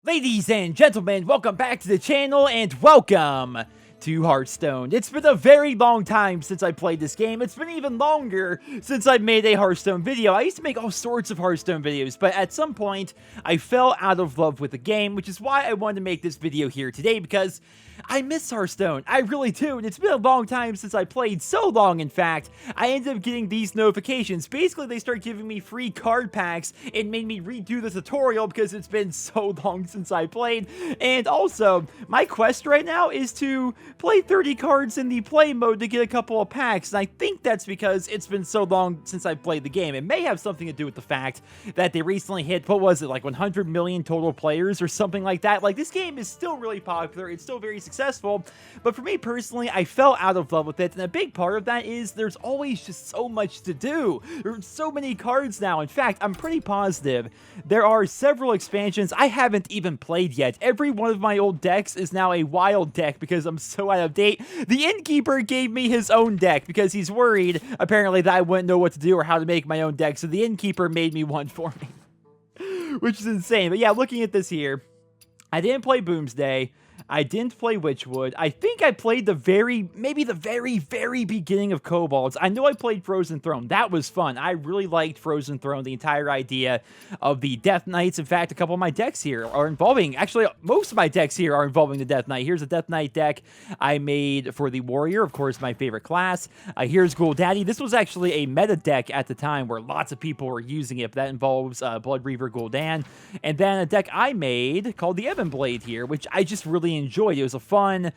Ladies and gentlemen, welcome back to the channel and welcome to Hearthstone. It's been a very long time since I played this game. It's been even longer since I made a Hearthstone video. I used to make all sorts of Hearthstone videos, but at some point, I fell out of love with the game, which is why I wanted to make this video here today, because I miss Hearthstone. I really do, and it's been a long time since I played, so long, in fact, I ended up getting these notifications. Basically, they start giving me free card packs and made me redo the tutorial because it's been so long since I played. And also, my quest right now is to play 30 cards in the play mode to get a couple of packs, and I think that's because it's been so long since I played the game. It may have something to do with the fact that they recently hit, what was it, like 100 million total players or something like that. Like, this game is still really popular, it's still very successful, but for me personally, I fell out of love with it, and a big part of that is there's always just so much to do. There's so many cards now. In fact, I'm pretty positive there are several expansions I haven't even played yet. Every one of my old decks is now a wild deck because I'm so out of date. The Innkeeper gave me his own deck because he's worried, apparently, that I wouldn't know what to do or how to make my own deck, so the Innkeeper made me one for me, which is insane. But yeah, looking at this here, I didn't play Boomsday. I didn't play Witchwood. I think I played maybe the very beginning of Kobolds. I know I played Frozen Throne. That was fun. I really liked Frozen Throne, the entire idea of the Death Knights. In fact, a couple of my decks here are involving, actually, most of my decks here are involving the Death Knight. Here's a Death Knight deck I made for the Warrior, of course, my favorite class. Here's Ghoul-Daddy. This was actually a meta deck at the time where lots of people were using it. That involves Blood Reaver Gul'dan. And then a deck I made called the Ebon Blade here, which I just really enjoyed. It was a fun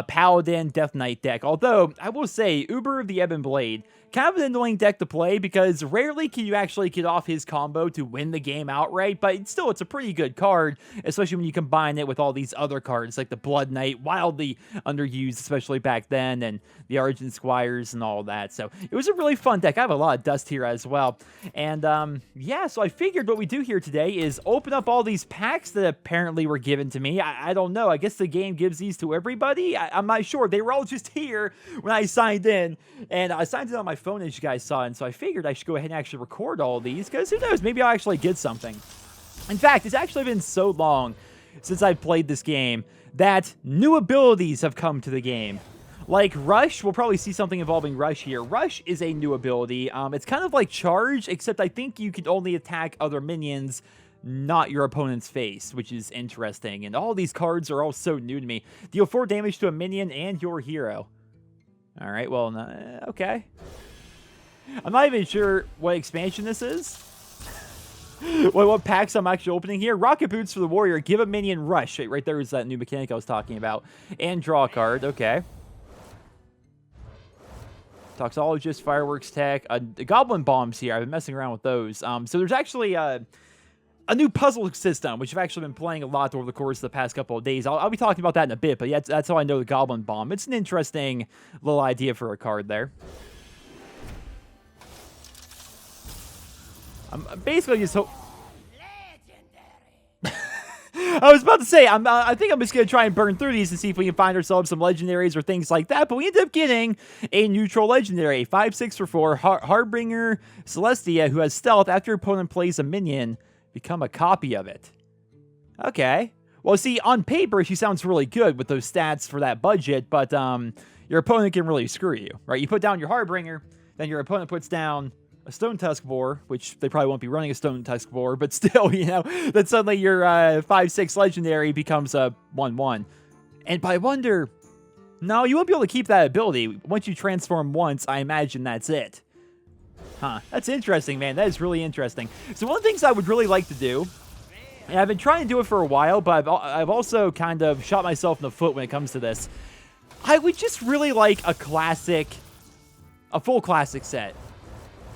Paladin Death Knight deck. Although, I will say, Uber of the Ebon Blade, kind of an annoying deck to play because rarely can you actually get off his combo to win the game outright, but still, it's a pretty good card, especially when you combine it with all these other cards like the Blood Knight, wildly underused, especially back then, and the Argent Squires and all that. So it was a really fun deck. I have a lot of dust here as well. And yeah, so I figured what we do here today is open up all these packs that apparently were given to me. I don't know. I guess the game gives these to everybody. I'm not sure. They were all just here when I signed in, and I signed in on my phone, as you guys saw, and so I figured I should go ahead and actually record all of these, because who knows, maybe I'll actually get something. In fact, it's actually been so long since I've played this game that new abilities have come to the game. Like Rush, we'll probably see something involving Rush here. Rush is a new ability. It's kind of like Charge, except I think you can only attack other minions, not your opponent's face, which is interesting. And all these cards are all so new to me. Deal 4 damage to a minion and your hero. All right, well, okay. I'm not even sure what expansion this is. What packs I'm actually opening here. Rocket Boots for the Warrior. Give a minion Rush. Right there is that new mechanic I was talking about. And draw a card. Okay. Toxologist, Fireworks Tech. The Goblin Bombs here. I've been messing around with those. So there's actually a new puzzle system, which I've actually been playing a lot over the course of the past couple of days. I'll be talking about that in a bit, but yeah, that's how I know the Goblin Bomb. It's an interesting little idea for a card there. I'm basically just I was about to say, I think I'm just going to try and burn through these and see if we can find ourselves some legendaries or things like that, but we ended up getting a neutral legendary, 5/6 for 4, Harbinger Celestia, who has stealth. After your opponent plays a minion, become a copy of it. Okay. Well, see, on paper, she sounds really good with those stats for that budget, but your opponent can really screw you, right? You put down your Harbinger, then your opponent puts down a Stone Tusk Boar, which they probably won't be running a Stone Tusk Boar, but still, you know, then suddenly your 5/6 legendary becomes a 1/1. And I wonder, no, you won't be able to keep that ability. Once you transform once, I imagine that's it. Huh, that's interesting, man. That is really interesting. So one of the things I would really like to do, and I've been trying to do it for a while, but I've also kind of shot myself in the foot when it comes to this. I would just really like a full classic set.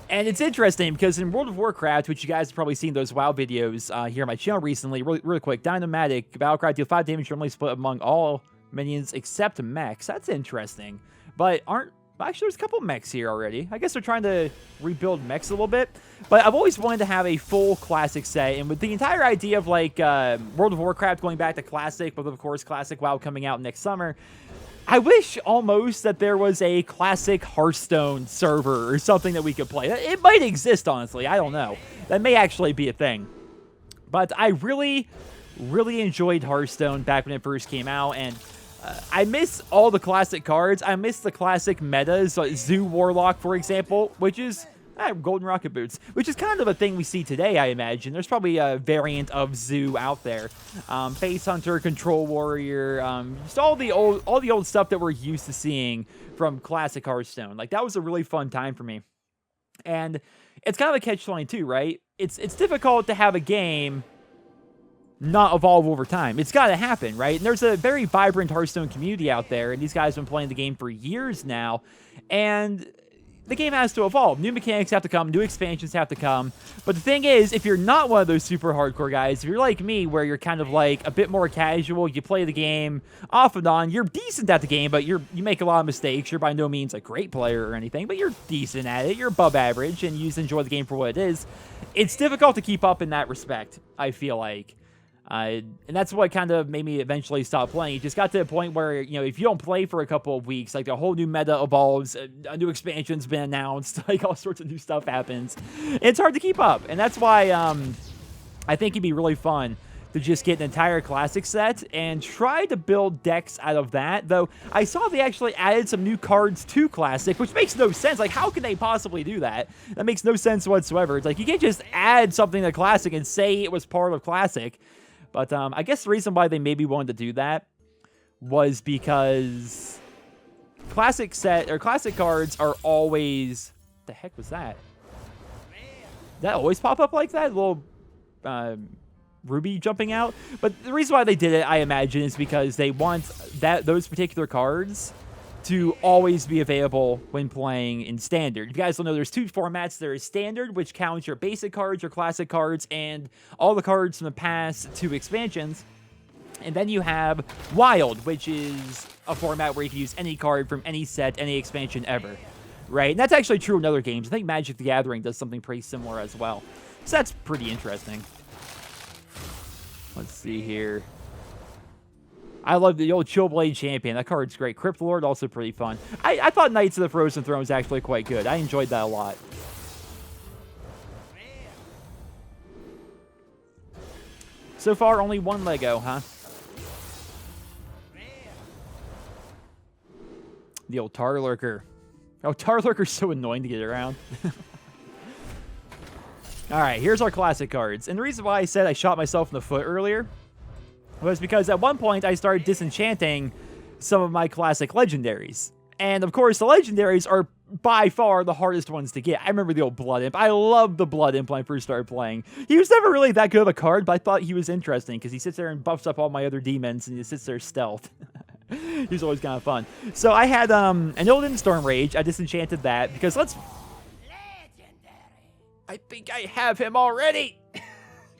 And it's interesting because in World of Warcraft, which you guys have probably seen those WoW videos here on my channel recently, really quick, Dynamatic, Battlecry, deal 5 damage, normally split among all minions except mechs. That's interesting. But actually, there's a couple mechs here already. I guess they're trying to rebuild mechs a little bit. But I've always wanted to have a full classic set. And with the entire idea of, like, World of Warcraft going back to classic, but of course, classic WoW coming out next summer, I wish almost that there was a classic Hearthstone server or something that we could play. It might exist, honestly. I don't know. That may actually be a thing. But I really Really enjoyed Hearthstone back when it first came out, and I miss all the classic cards. I miss the classic metas, like Zoo Warlock, for example, which is Golden Rocket Boots, which is kind of a thing we see today, I imagine. There's probably a variant of Zoo out there. Face Hunter, Control Warrior, just all the old stuff that we're used to seeing from classic Hearthstone. Like, that was a really fun time for me. And it's kind of a catch-22, right? It's difficult to have a game not evolve over time. It's got to happen, right? And there's a very vibrant Hearthstone community out there, and these guys have been playing the game for years now, and the game has to evolve. New mechanics have to come, new expansions have to come. But the thing is, if you're not one of those super hardcore guys, if you're like me, where you're kind of like a bit more casual, you play the game off and on, you're decent at the game, but you make a lot of mistakes. You're by no means a great player or anything, but you're decent at it. You're above average, and you just enjoy the game for what it is. It's difficult to keep up in that respect, I feel like. And that's what kind of made me eventually stop playing. It just got to a point where, you know, if you don't play for a couple of weeks, like, a whole new meta evolves, a new expansion's been announced, like, all sorts of new stuff happens. It's hard to keep up, and that's why I think it'd be really fun to just get an entire classic set and try to build decks out of that. Though I saw they actually added some new cards to classic, which makes no sense. Like, how can they possibly do that? That makes no sense whatsoever. It's like, you can't just add something to classic and say it was part of classic. But I guess the reason why they maybe wanted to do that was because classic cards are always... What the heck was that? Did that always pop up like that? A little ruby jumping out? But the reason why they did it, I imagine, is because they want those particular cards to always be available when playing in Standard. If you guys don't know, there's two formats. There is Standard, which counts your basic cards, your classic cards, and all the cards from the past two expansions. And then you have Wild, which is a format where you can use any card from any set, any expansion ever. Right? And that's actually true in other games. I think Magic the Gathering does something pretty similar as well. So that's pretty interesting. Let's see here. I love the old Chillblade Champion. That card's great. Crypt Lord, also pretty fun. I thought Knights of the Frozen Throne was actually quite good. I enjoyed that a lot. So far, only one Lego, huh? The old Tar Lurker. Oh, Tar Lurker's so annoying to get around. Alright, here's our classic cards. And the reason why I said I shot myself in the foot earlier was because at one point I started disenchanting some of my classic legendaries. And of course, the legendaries are by far the hardest ones to get. I remember the old Blood Imp. I loved the Blood Imp when I first started playing. He was never really that good of a card, but I thought he was interesting because he sits there and buffs up all my other demons and he sits there stealth. He was always kind of fun. So I had an Illidan Storm Rage. I disenchanted that because I think I have him already.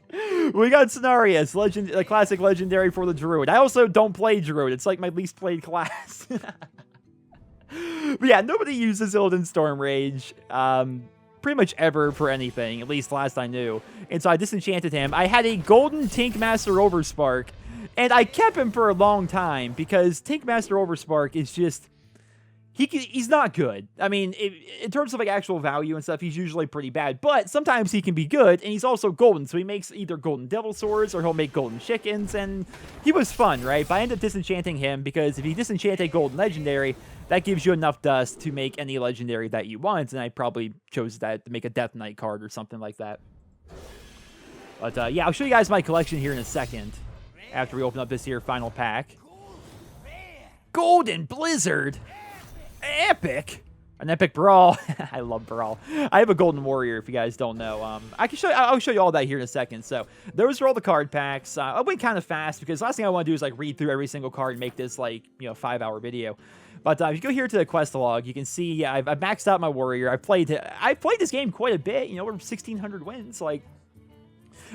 We got Cenarius, a classic legendary for the Druid. I also don't play Druid. It's like my least played class. But yeah, nobody uses Illidan Storm Rage pretty much ever for anything, at least last I knew. And so I disenchanted him. I had a golden Tinkmaster Overspark, and I kept him for a long time because Tinkmaster Overspark is just... He's not good. I mean, in terms of like actual value and stuff, he's usually pretty bad. But sometimes he can be good, and he's also golden. So he makes either golden devil swords or he'll make golden chickens, and he was fun, right? But I ended up disenchanting him because if you disenchant a golden legendary, that gives you enough dust to make any legendary that you want. And I probably chose that to make a Death Knight card or something like that. But yeah, I'll show you guys my collection here in a second after we open up this here final pack. Golden Blizzard. Epic. An epic Brawl. I love Brawl. I have a Golden Warrior, if you guys don't know. I'll show you all that here in a second. So those are all the card packs. I went kind of fast because the last thing I want to do is like read through every single card and make this like, 5-hour video. But if you go here to the quest log, you can see I've maxed out my warrior. I played this game quite a bit. We're 1,600 wins. Like,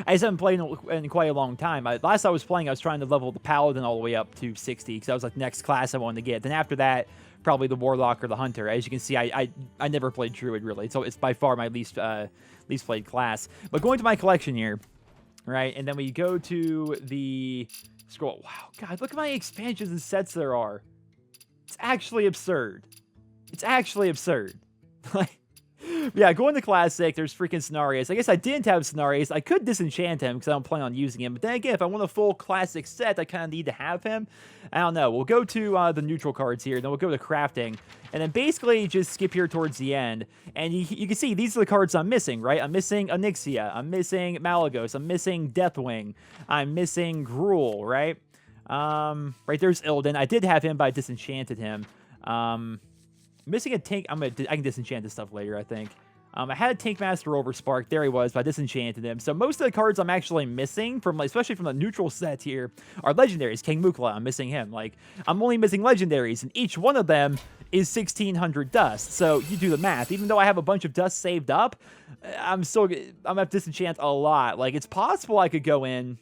I just haven't played in quite a long time. Last I was playing, I was trying to level the Paladin all the way up to 60 because that was like the next class I wanted to get. Then after that, probably the Warlock or the Hunter. As you can see, I never played Druid really, so it's by far my least played class. But going to my collection here, right, and then we go to the scroll. Wow, God, look at my expansions and sets there are. It's actually absurd. It's actually absurd. Like, Yeah, going to Classic, there's freaking Scenarios. I guess I didn't have Scenarios. I could disenchant him because I don't plan on using him. But then again, if I want a full Classic set, I kind of need to have him. I don't know. We'll go to the neutral cards here. Then we'll go to crafting. And then basically just skip here towards the end. And you can see these are the cards I'm missing, right? I'm missing Onyxia. I'm missing Malagos. I'm missing Deathwing. I'm missing Gruul, right? Right there's Illidan. I did have him, but I disenchanted him. Missing a tank. I can disenchant this stuff later, I think. I had a Tank Master Overspark. There he was, but I disenchanted him. So most of the cards I'm actually missing, especially from the neutral set here, are legendaries. King Mukla, I'm missing him. Like, I'm only missing legendaries, and each one of them is 1,600 dust. So you do the math. Even though I have a bunch of dust saved up, I'm gonna have to disenchant a lot. Like, it's possible I could go in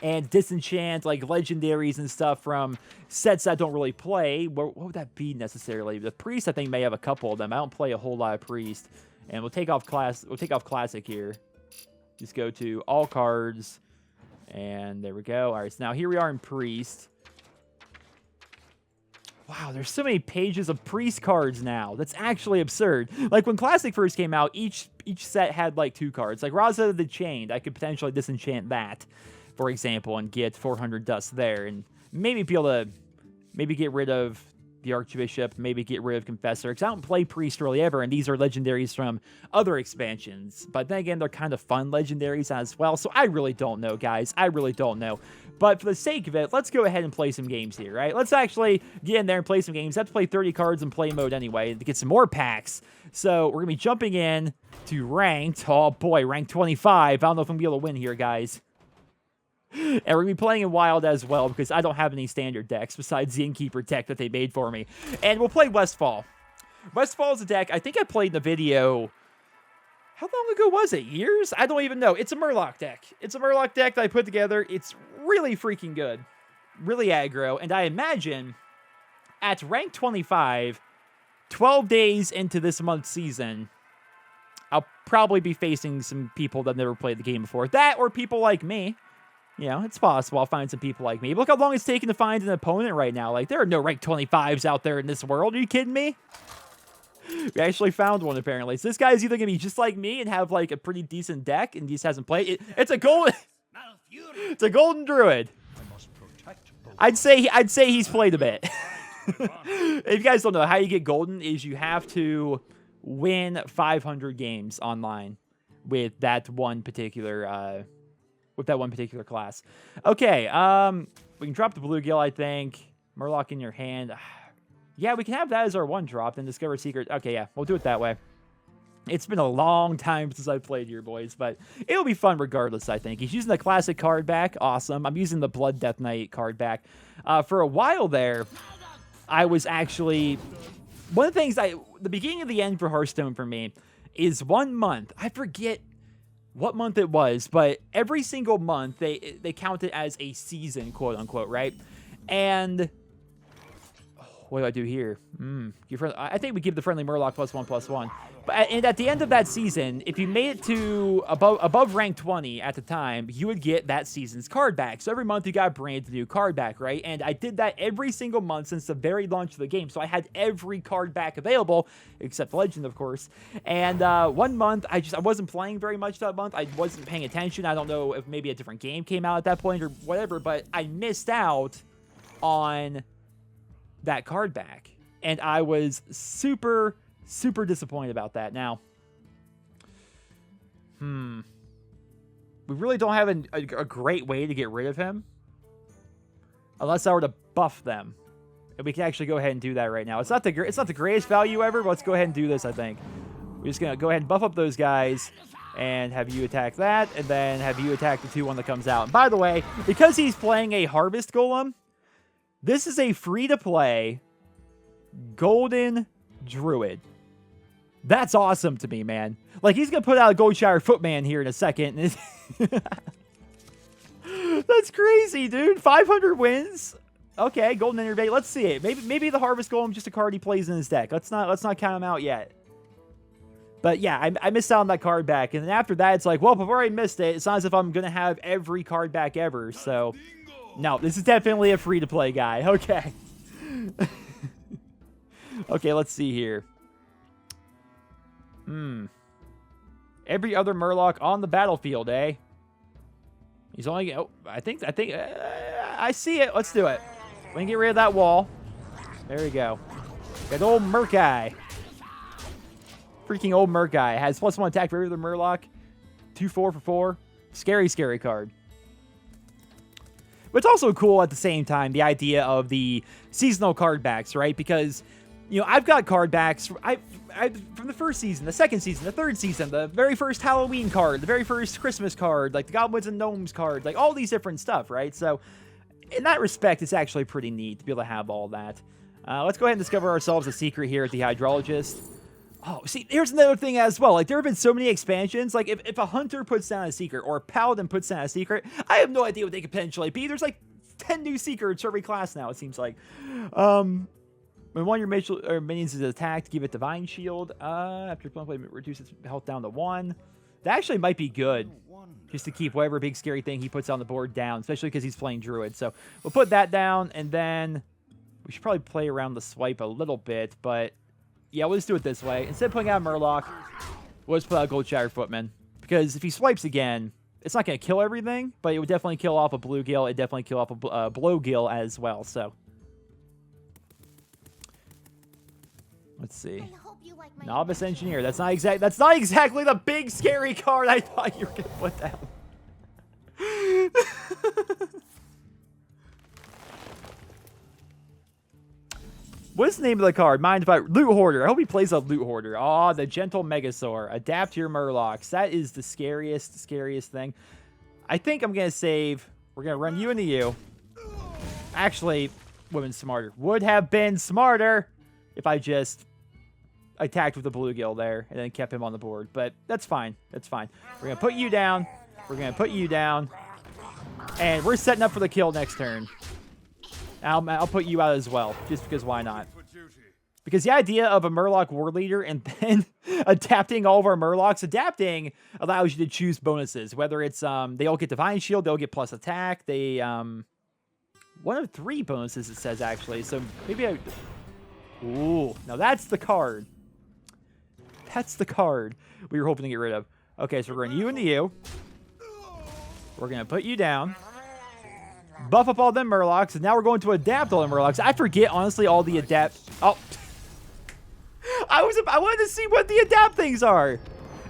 and disenchant like legendaries and stuff from sets I don't really play. What would that be necessarily? The priest, I think, may have a couple of them. I don't play a whole lot of priest. And we'll take off classic here. Just go to all cards, and there we go. All right, so now here we are in priest. Wow, there's so many pages of priest cards now. That's actually absurd. Like when classic first came out, each set had like 2 cards. Like Raza of the Chained, I could potentially disenchant that, for example, and get 400 dust there, and maybe be able to get rid of the Archbishop, maybe get rid of Confessor, because I don't play Priest really ever, and these are legendaries from other expansions. But then again, they're kind of fun legendaries as well, so I really don't know, guys. I really don't know. But for the sake of it, let's go ahead and play some games here, right? Let's actually get in there and play some games. I have to play 30 cards in play mode anyway to get some more packs. So we're going to be jumping in to ranked. Oh boy, ranked 25. I don't know if I'm going to be able to win here, guys. And we're going to be playing in Wild as well, because I don't have any standard decks besides the Innkeeper deck that they made for me. And we'll play Westfall. Westfall is a deck I think I played in the video. How long ago was it? Years? I don't even know. It's a Murloc deck. It's a Murloc deck that I put together. It's really freaking good. Really aggro. And I imagine at rank 25, 12 days into this month's season, I'll probably be facing some people that never played the game before. That or people like me. You know, it's possible I'll find some people like me. But look how long it's taking to find an opponent right now. Like, there are no rank 25s out there in this world. Are you kidding me? We actually found one, apparently. So this guy's either going to be just like me and have, like, a pretty decent deck and just hasn't played it. It's a golden... it's a golden druid. I'd say he's played a bit. If you guys don't know, how you get golden is you have to win 500 games online with that one particular... class. Okay, we can drop the bluegill, I think. Murloc in your hand. Yeah, we can have that as our one drop, then discover secret. Okay, yeah, we'll do it that way. It's been a long time since I played here, boys, but it'll be fun regardless, I think. He's using the classic card back. Awesome. I'm using the Blood Death Knight card back. For a while there, I was actually... One of the things the beginning of the end for Hearthstone for me is 1 month. I forget what month it was, but every single month they count it as a season, quote unquote, right? And what do I do here? I think we give the friendly Murloc +1/+1. And at the end of that season, if you made it to above rank 20 at the time, you would get that season's card back. So every month you got a brand new card back, right? And I did that every single month since the very launch of the game. So I had every card back available, except Legend, of course. And 1 month, I wasn't playing very much that month. I wasn't paying attention. I don't know if maybe a different game came out at that point or whatever, but I missed out on that card back. And I was super disappointed about that. Now, we really don't have a great way to get rid of him. Unless I were to buff them. And we can actually go ahead and do that right now. It's not the greatest value ever, but let's go ahead and do this, I think. We're just going to go ahead and buff up those guys and have you attack that, and then have you attack the 2-1 that comes out. And by the way, because he's playing a Harvest Golem, this is a free-to-play Golden Druid. That's awesome to me, man. Like, he's going to put out a Goldshire Footman here in a second. That's crazy, dude. 500 wins. Okay, Golden Innervate. Let's see it. Maybe the Harvest Golem just a card he plays in his deck. Let's not count him out yet. But yeah, I missed out on that card back. And then after that, it's like, well, before I missed it, it's not as if I'm going to have every card back ever. So, no, this is definitely a free-to-play guy. Okay. Okay, let's see here. Every other Murloc on the battlefield, eh? He's only... Oh, I think... I see it. Let's do it. We can get rid of that wall. There we go. That old Murkai. Freaking old Murkai. Has +1 attack for every other Murloc. 2/4 for 4. Scary, scary card. But it's also cool at the same time, the idea of the seasonal card backs, right? Because, you know, I've got card backs from the first season, the second season, the third season, the very first Halloween card, the very first Christmas card, like the Goblins and Gnomes card, like all these different stuff, right? So, in that respect, it's actually pretty neat to be able to have all that. Let's go ahead and discover ourselves a secret here at the Hydrologist. Oh, see, here's another thing as well. Like, there have been so many expansions. Like, if a hunter puts down a secret or a paladin puts down a secret, I have no idea what they could potentially be. There's, like, 10 new secrets for every class now, it seems like. When one of your minions is attacked, give it Divine Shield. After play, reduce its health down to 1. That actually might be good, just to keep whatever big scary thing he puts on the board down, especially because he's playing Druid. So, we'll put that down, and then we should probably play around the swipe a little bit, but... yeah, we'll just do it this way. Instead of putting out Murloc, we'll just put out Goldshatter Footman. Because if he swipes again, it's not going to kill everything, but it would definitely kill off a Bluegill. It'd definitely kill off a Blowgill as well, so. Let's see. Novice Engineer. That's not exactly the big scary card I thought you were going to put down. What's the name of the card? Mind if I... Loot Hoarder. I hope he plays a Loot Hoarder. Oh, the Gentle Megasaur. Adapt your Murlocs. That is the scariest thing. I think I'm going to save... we're going to run you into you. Actually, would have been smarter. Would have been smarter if I just attacked with the Bluegill there and then kept him on the board. But that's fine. That's fine. We're going to put you down. We're going to put you down. And we're setting up for the kill next turn. I'll put you out as well, just because why not? Because the idea of a Murloc War Leader and then adapting all of our Murlocs, adapting allows you to choose bonuses. Whether it's, they all get Divine Shield, they'll get plus attack. They, one of 3 bonuses it says, actually. So maybe I... ooh, now that's the card. That's the card we were hoping to get rid of. Okay, so we're going you into you. We're going to put you down. Buff up all them Murlocs, and now we're going to adapt all the Murlocs. I forget, honestly, all the adapt... oh. I wanted to see what the adapt things are.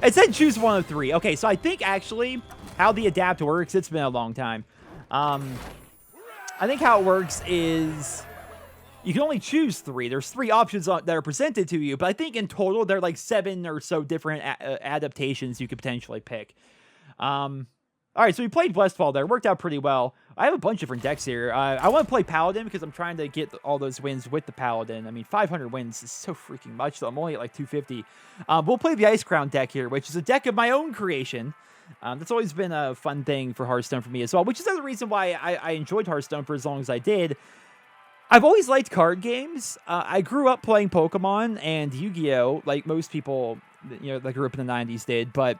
It said choose one of 3. Okay, so I think, actually, how the adapt works, it's been a long time. I think how it works is... you can only choose 3. There's 3 options that are presented to you, but I think in total, there are like 7 or so different adaptations you could potentially pick. All right, so we played Westfall there. Worked out pretty well. I have a bunch of different decks here. I want to play Paladin because I'm trying to get all those wins with the Paladin. I mean, 500 wins is so freaking much, though. I'm only at like 250. We'll play the Ice Crown deck here, which is a deck of my own creation. That's always been a fun thing for Hearthstone for me as well, which is another reason why I enjoyed Hearthstone for as long as I did. I've always liked card games. I grew up playing Pokemon and Yu-Gi-Oh! Like most people, you know, that grew up in the 90s did, but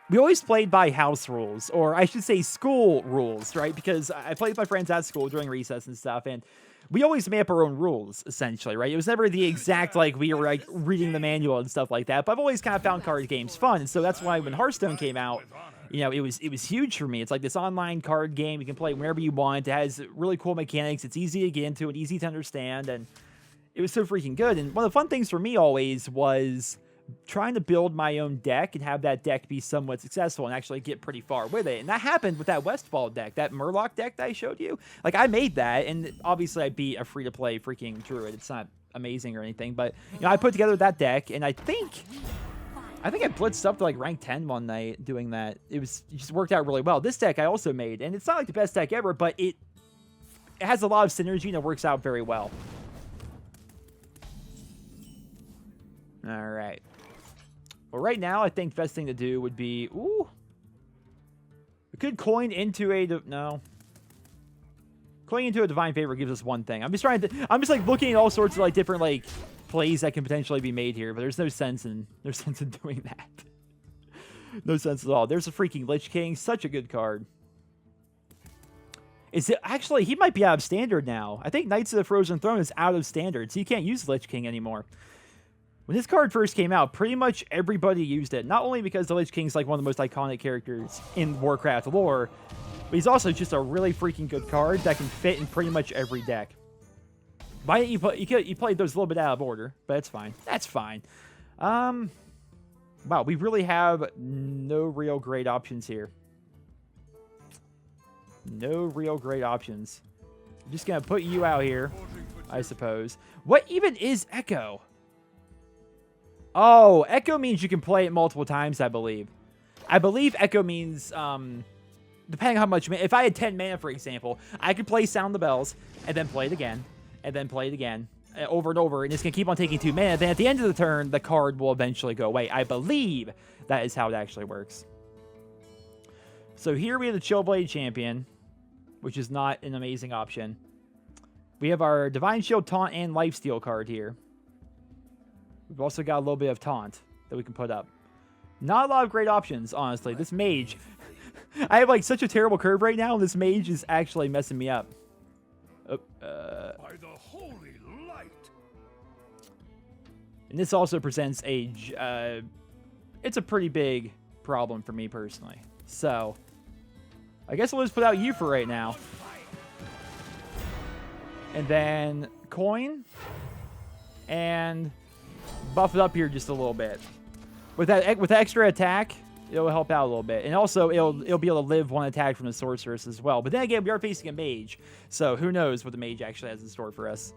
we always played by house rules, or I should say school rules, right? Because I played with my friends at school during recess and stuff, and we always made up our own rules, essentially, right? It was never the exact, like, we were, like, reading the manual and stuff like that, but I've always kind of found card games fun, and so that's why when Hearthstone came out, you know, it was huge for me. It's like this online card game. You can play whenever you want. It has really cool mechanics. It's easy to get into and easy to understand, and it was so freaking good. And one of the fun things for me always was trying to build my own deck and have that deck be somewhat successful and actually get pretty far with it. And that happened with that Westfall deck, that Murloc deck that I showed you. Like, I made that, and obviously I beat a free-to-play freaking Druid. It's not amazing or anything, but, you know, I put together that deck, and I think I blitzed up to, like, rank 10 one night doing that. It just worked out really well. This deck I also made, and it's not, like, the best deck ever, but it has a lot of synergy, and it works out very well. All right. Well, right now, I think the best thing to do would be... ooh. We could coin into a... no. Coining into a Divine Favor gives us one thing. I'm just like, looking at all sorts of, like, different, like, plays that can potentially be made here, but there's no sense in doing that. No sense at all. There's a freaking Lich King. Such a good card. Is it... actually, he might be out of Standard now. I think Knights of the Frozen Throne is out of Standard, so you can't use Lich King anymore. When this card first came out, pretty much everybody used it. Not only because the Lich King's like one of the most iconic characters in Warcraft lore, but he's also just a really freaking good card that can fit in pretty much every deck. Why didn't you play? You played those a little bit out of order, but that's fine. That's fine. Wow, we really have no real great options here. No real great options. I'm just gonna put you out here, I suppose. What even is Echo? Oh, Echo means you can play it multiple times, I believe. I believe Echo means, depending on how much... If I had 10 mana, for example, I could play Sound the Bells, and then play it again, and then play it again, over and over, and it's going to keep on taking 2 mana. Then at the end of the turn, the card will eventually go away. I believe that is how it actually works. So here we have the Chillblade Champion, which is not an amazing option. We have our Divine Shield, Taunt, and Lifesteal card here. We've also got a little bit of Taunt that we can put up. Not a lot of great options, honestly. This Mage... I have, like, such a terrible curve right now, and this Mage is actually messing me up. Oh, By the holy light. And this also presents a... it's a pretty big problem for me, personally. So, I guess we'll just put out you for right now. And then Coin. And... buff it up here just a little bit. With that extra attack, it'll help out a little bit. And also, it'll be able to live one attack from the Sorceress as well. But then again, we are facing a Mage. So who knows what the Mage actually has in store for us.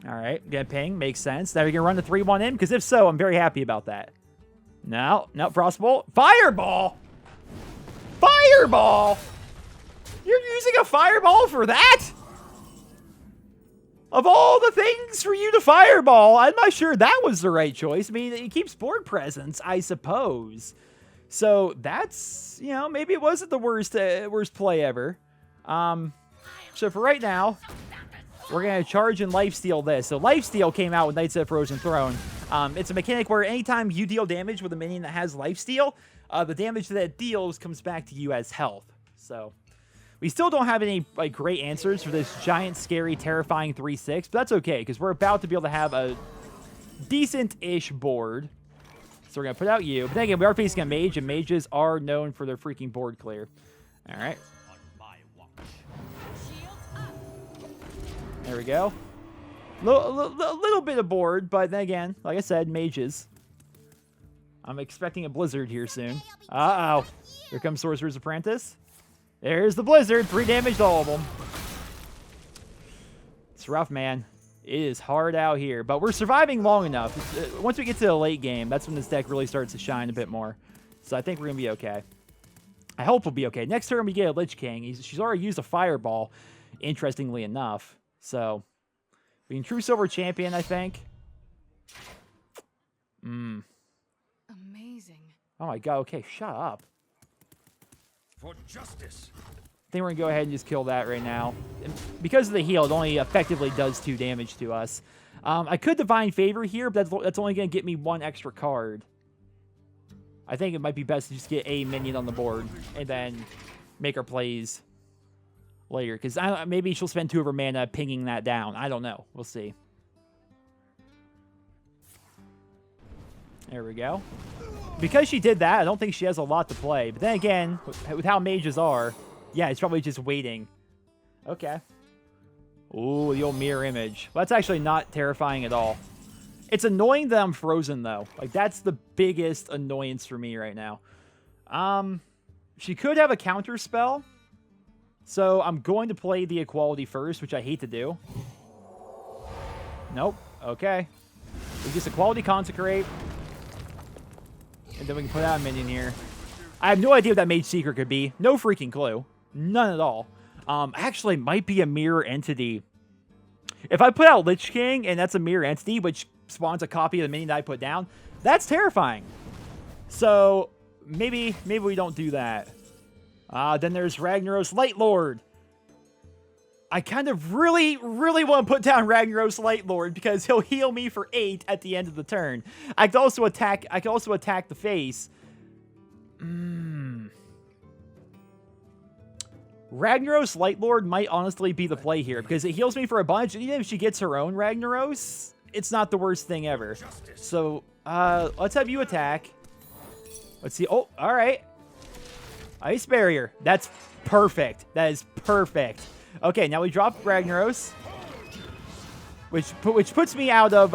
Alright, get ping. Makes sense. Now we can run the 3-1 in, because if so, I'm very happy about that. No, Frostbolt. Fireball! Fireball! You're using a Fireball for that? Of all the things for you to fireball, I'm not sure that was the right choice. I mean, it keeps board presence, I suppose. So that's, you know, maybe it wasn't the worst play ever. So for right now, we're going to charge and lifesteal this. So lifesteal came out with Knights of the Frozen Throne. It's a mechanic where anytime you deal damage with a minion that has lifesteal, the damage that it deals comes back to you as health. So... we still don't have any like great answers for this giant, scary, terrifying 3/6, but that's okay, because we're about to be able to have a decent-ish board. So we're going to put out you. But then again, we are facing a Mage, and Mages are known for their freaking board clear. All right. There we go. A little bit of board, but then again, like I said, Mages. I'm expecting a Blizzard here soon. Uh-oh. Here comes Sorcerer's Apprentice. There's the Blizzard. 3 damage to all of them. It's rough, man. It is hard out here. But we're surviving long enough. Once we get to the late game, that's when this deck really starts to shine a bit more. So I think we're going to be okay. I hope we'll be okay. Next turn, we get a Lich King. She's already used a Fireball, interestingly enough. So, we can True Silver Champion, I think. Amazing. Oh my god, okay, shut up. For justice. I think we're going to go ahead and just kill that right now. And because of the heal, it only effectively does 2 damage to us. I could Divine Favor here, but that's only going to get me 1 extra card. I think it might be best to just get a minion on the board and then make our plays later. Because maybe she'll spend 2 of her mana pinging that down. I don't know. We'll see. There we go. Because she did that, I don't think she has a lot to play. But then again, with how mages are, yeah, it's probably just waiting. Okay. Ooh, the old mirror image. Well, that's actually not terrifying at all. It's annoying that I'm frozen, though. Like, that's the biggest annoyance for me right now. She could have a counter spell. So I'm going to play the equality first, which I hate to do. Nope. Okay. We just equality consecrate. And then we can put out a minion here. I have no idea what that Mage Seeker could be. No freaking clue. None at all. Actually, might be a mirror entity. If I put out Lich King, and that's a mirror entity, which spawns a copy of the minion that I put down, that's terrifying. So, maybe we don't do that. Then there's Ragnaros Lightlord. I kind of really want to put down Ragnaros Lightlord because he'll heal me for 8 at the end of the turn. I can also attack the face. Ragnaros Lightlord might honestly be the play here because it heals me for a bunch. And even if she gets her own Ragnaros, it's not the worst thing ever. So, let's have you attack. Let's see. Oh, all right. Ice barrier. That's perfect. That is perfect. Okay, now we drop Ragnaros, which puts me out of,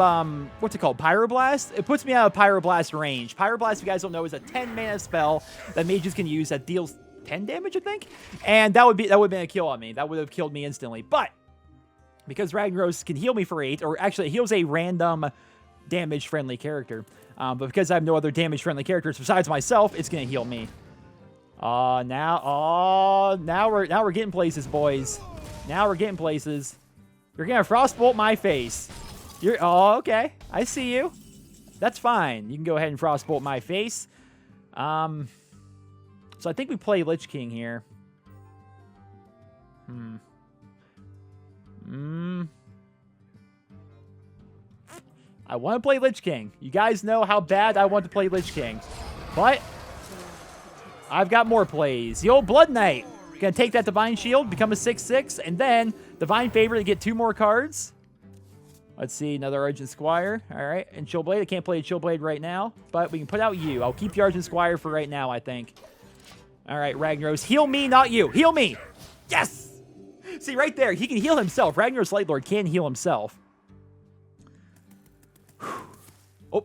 what's it called? Pyroblast? It puts me out of Pyroblast range. Pyroblast, if you guys don't know, is a 10 mana spell that mages can use that deals 10 damage, I think? And that would have been a kill on me. That would have killed me instantly. But because Ragnaros can heal me for 8, or actually it heals a random damage-friendly character. But because I have no other damage-friendly characters besides myself, it's going to heal me. Now we're getting places, boys. Now we're getting places. You're going to Frostbolt my face. Oh, okay. I see you. That's fine. You can go ahead and Frostbolt my face. So I think we play Lich King here. I want to play Lich King. You guys know how bad I want to play Lich King. But I've got more plays. The old Blood Knight. Gonna take that Divine Shield, become a 6/6, and then Divine Favor to get 2 more cards. Let's see, another Argent Squire. All right, and Chillblade. I can't play a Chillblade right now, but we can put out you. I'll keep the Argent Squire for right now, I think. All right, Ragnaros. Heal me, not you. Heal me. Yes! See, right there, he can heal himself. Ragnaros Lightlord can heal himself. Oh,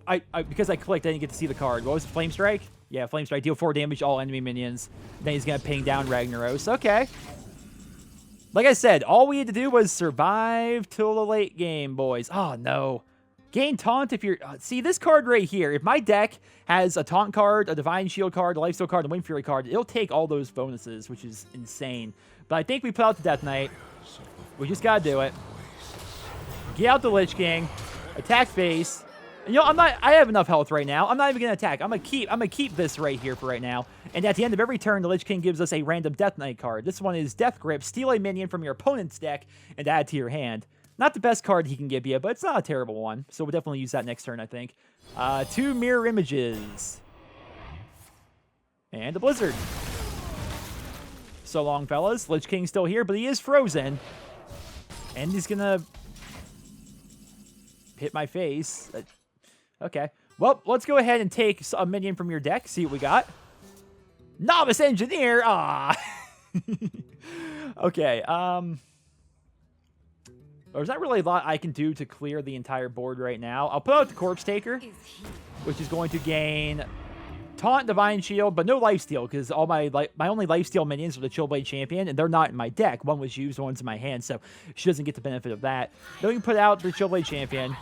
because I clicked, I didn't get to see the card. What was it, Flame Strike? Yeah, Flame Strike. Deal 4 damage to all enemy minions. Then he's going to ping down Ragnaros. Okay. Like I said, all we had to do was survive till the late game, boys. Oh, no. Gain Taunt if you're... see, this card right here. If my deck has a Taunt card, a Divine Shield card, a Lifesteal card, a Wind Fury card, it'll take all those bonuses, which is insane. But I think we put out the Death Knight. We just got to do it. Get out the Lich King. Attack face. And, you know, I have enough health right now. I'm not even going to attack. I'm going to keep this right here for right now. And at the end of every turn, the Lich King gives us a random Death Knight card. This one is Death Grip. Steal a minion from your opponent's deck and add to your hand. Not the best card he can give you, but it's not a terrible one. So we'll definitely use that next turn, I think. 2 Mirror Images. And a Blizzard. So long, fellas. Lich King's still here, but he is frozen. And he's going to hit my face. Okay. Well, let's go ahead and take a minion from your deck. See what we got. Novice Engineer. Ah. Okay. There's not really a lot I can do to clear the entire board right now. I'll put out the Corpse Taker, which is going to gain Taunt, Divine Shield, but no Lifesteal, because all my only Lifesteal minions are the Chillblade Champion, and they're not in my deck. One was used, one's in my hand, so she doesn't get the benefit of that. Then we can put out the Chillblade Champion,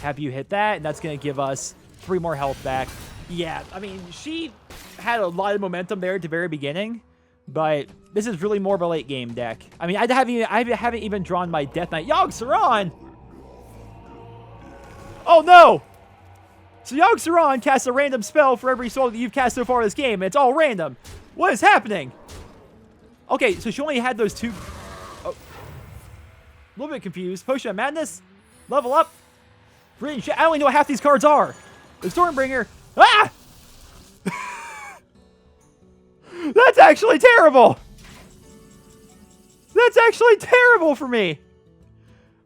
have you hit that, and that's going to give us 3 more health back. Yeah, I mean, she had a lot of momentum there at the very beginning, but this is really more of a late game deck. I mean, I haven't even drawn my Death Knight. Yogg-Saron! Oh no! So Yogg-Saron casts a random spell for every soul that you've cast so far this game, and it's all random. What is happening? Okay, so she only had those 2... Oh. A little bit confused. Potion of Madness? Level up? Brilliant. I only know what half these cards are. The Stormbringer. Ah! That's actually terrible. That's actually terrible for me.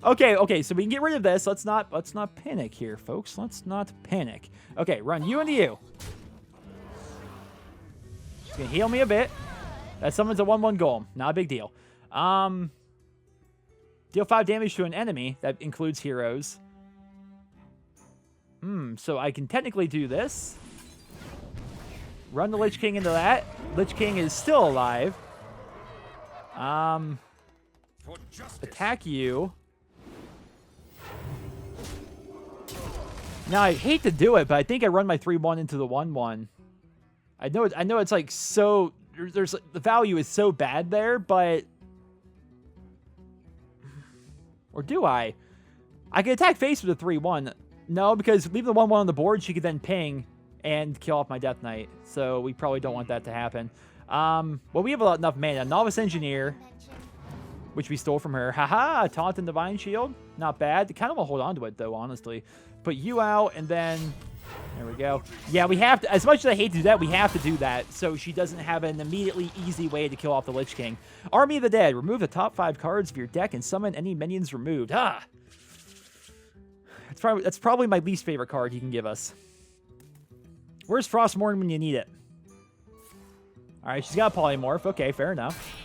Okay, so we can get rid of this. Let's not panic here, folks. Let's not panic. Okay, run you into you. She's gonna heal me a bit. That summons a 1/1 golem. Not a big deal. Deal 5 damage to an enemy. That includes heroes. So I can technically do this. Run the Lich King into that. Lich King is still alive. Attack you. Now, I hate to do it, but I think I run my 3/1 into the 1/1. I know it's like so... There's the value is so bad there, but... Or do I? I can attack face with a 3/1. No, because leave the 1/1 on the board, she could then ping and kill off my Death Knight. So we probably don't want that to happen. Well, we have enough mana. Novice Engineer, which we stole from her. Haha, Taunt and Divine Shield. Not bad. I kind of want to hold on to it, though, honestly. Put you out, and then... There we go. Yeah, we have to... As much as I hate to do that, we have to do that, so she doesn't have an immediately easy way to kill off the Lich King. Army of the Dead. Remove the top 5 cards of your deck and summon any minions removed. Ah! That's probably my least favorite card he can give us. Where's Frostmourne when you need it? All right, she's got a polymorph. Okay, fair enough.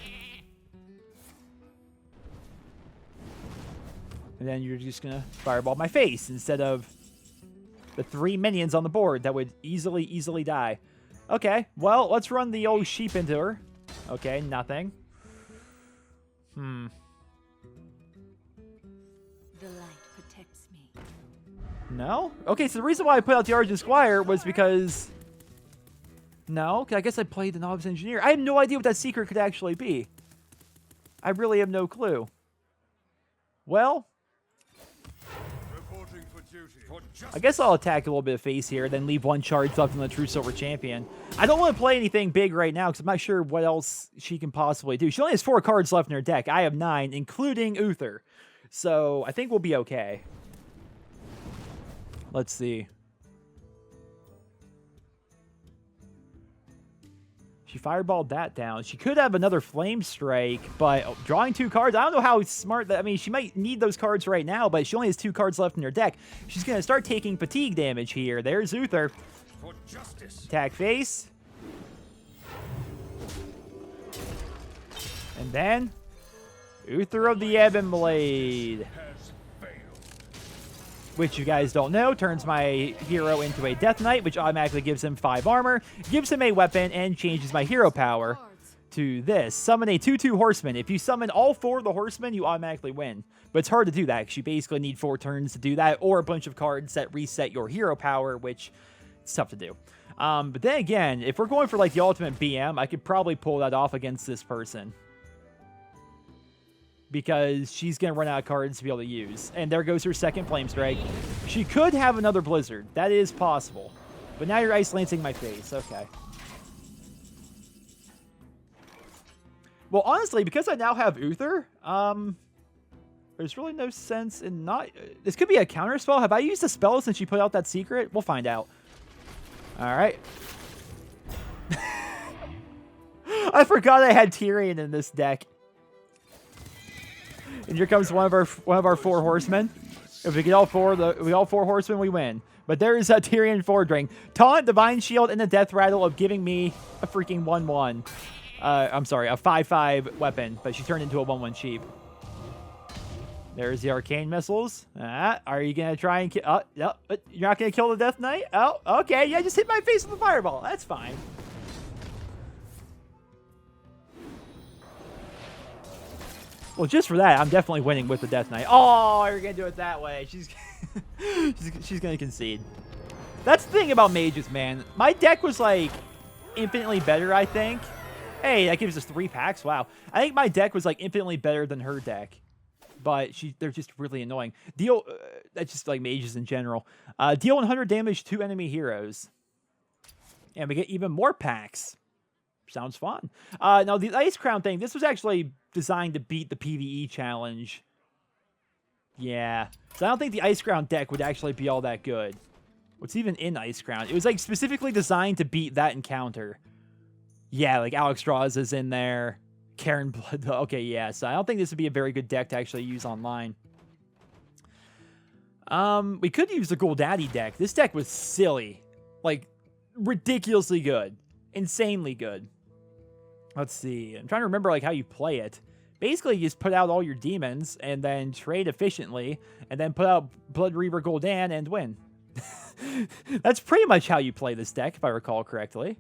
And then you're just gonna fireball my face instead of the 3 minions on the board that would easily die. Okay, well, let's run the old sheep into her. Okay, nothing. The light protects me. No? Okay, so the reason why I put out the Argent Squire was because... No? I guess I played the Novice Engineer. I have no idea what that secret could actually be. I really have no clue. Well... Reporting for duty. For I guess I'll attack a little bit of face here, then leave 1 charge left on the True Silver Champion. I don't want to play anything big right now, because I'm not sure what else she can possibly do. She only has 4 cards left in her deck. I have 9, including Uther. So, I think we'll be okay. Let's see. She fireballed that down. She could have another Flame Strike, but drawing 2 cards, I don't know how smart that... I mean, she might need those cards right now, but she only has 2 cards left in her deck. She's going to start taking fatigue damage here. There's Uther. For justice. Attack face. And then, Uther of the Ebon Blade. Has failed. Which you guys don't know, turns my hero into a Death Knight, which automatically gives him 5 armor, gives him a weapon, and changes my hero power to this. Summon a 2/2 Horseman. If you summon all 4 of the Horsemen, you automatically win. But it's hard to do that, because you basically need 4 turns to do that, or a bunch of cards that reset your hero power, which it's tough to do. But then again, if we're going for like the ultimate BM, I could probably pull that off against this person. Because she's going to run out of cards to be able to use. And there goes her second Flame Strike. She could have another Blizzard. That is possible. But now you're Ice Lancing my face. Okay. Well, honestly, because I now have Uther, there's really no sense in not... This could be a counter spell. Have I used a spell since she put out that secret? We'll find out. Alright. I forgot I had Tyrion in this deck. And here comes one of our 4 horsemen. If we get all 4 horsemen, we win. But there is a Tyrion Fordring. Taunt, Divine Shield, and the Death Rattle of giving me a freaking 1/1. I'm sorry, a 5/5 weapon. But she turned into a 1/1 sheep. There's the Arcane Missiles. Are you going to try and kill... no, you're not going to kill the Death Knight? Oh, okay. Yeah, just hit my face with a fireball. That's fine. Well, just for that, I'm definitely winning with the Death Knight. Oh, you're going to do it that way. She's she's going to concede. That's the thing about mages, man. My deck was, like, infinitely better, I think. Hey, that gives us 3 packs. Wow. I think my deck was, like, infinitely better than her deck. But they're just really annoying. That's just, like, mages in general. Deal 100 damage to enemy heroes. And we get even more packs. Sounds fun. Now, the Ice Crown thing, this was actually designed to beat the PvE challenge. Yeah. So I don't think the Ice Crown deck would actually be all that good. What's even in Ice Crown? It was, like, specifically designed to beat that encounter. Yeah, like, Alex Draws is in there. Karen Blood. Okay, yeah. So I don't think this would be a very good deck to actually use online. We could use the Goldaddy deck. This deck was silly. Like, ridiculously good. Insanely good. Let's see. I'm trying to remember, like, how you play it. Basically, you just put out all your demons and then trade efficiently and then put out Blood Reaver Gul'dan and win. That's pretty much how you play this deck, if I recall correctly.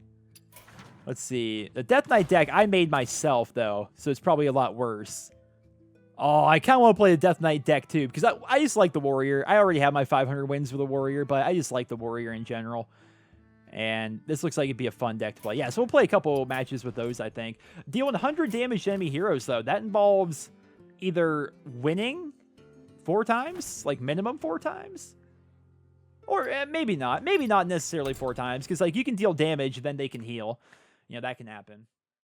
Let's see. The Death Knight deck I made myself, though, so it's probably a lot worse. Oh, I kind of want to play the Death Knight deck, too, because I just like the Warrior. I already have my 500 wins with the Warrior, but I just like the Warrior in general. And this looks like it'd be a fun deck to play. Yeah, so we'll play a couple matches with those, I think. Deal 100 damage to enemy heroes, though. That involves either winning 4 times, like minimum 4 times. Or maybe not. Maybe not necessarily 4 times, because like you can deal damage, then they can heal. You know, that can happen.